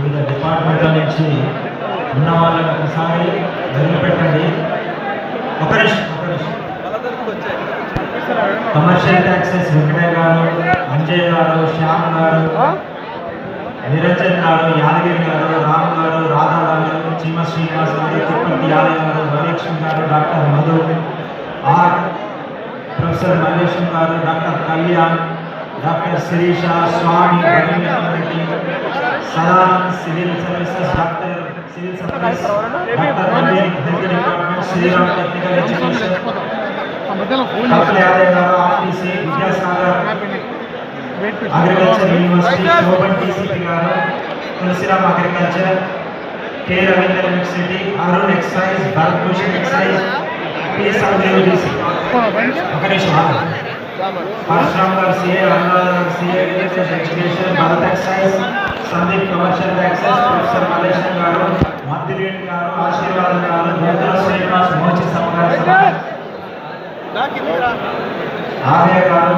వివిధ డిపార్ట్మెంట్ల నుంచి ఉన్న వాళ్ళని ఒకసారి వదిలిపెట్టండి. ఒక నిమిషం. కమర్షియల్ ట్యాక్సెస్ వెంకటయ్య గారు, అంజయ్ గారు, శ్యామ్ గారు, నిరంజన్ గారు, యాదగిరి గారు, రామ్ గారు, రాధా గారు, చీమ శ్రీనివాస్ గారు, Tirupati Yadav garu, Varalakshmi garu, doctor Madhu R, professor Mallesham garu, doctor Kalyan, doctor Sirisha, Swamy, Reddy, Sadanand, civil services, doctor civil supplies, doctor Naveen, health department, Sriram technical education, doctor Yadav garu, RTC, Vidyasagar, agriculture university, Sobhan TCP garu, Tulasiram agriculture, K Ravindra university, Arun excise, Bharat Bhushan excise, P Sanjeev. ఒక నిమిషం. Parasuram garu CA, Anuradha garu CA, education, Bharat excise, Sandeep commercial taxes, professor Mallesham garu, Mantri Reddy గారు, ఆశీర్వాదం గారు, జ్యోతుల శ్రీనివాస్, మోచి సమాచారం, ఆర్య గారు.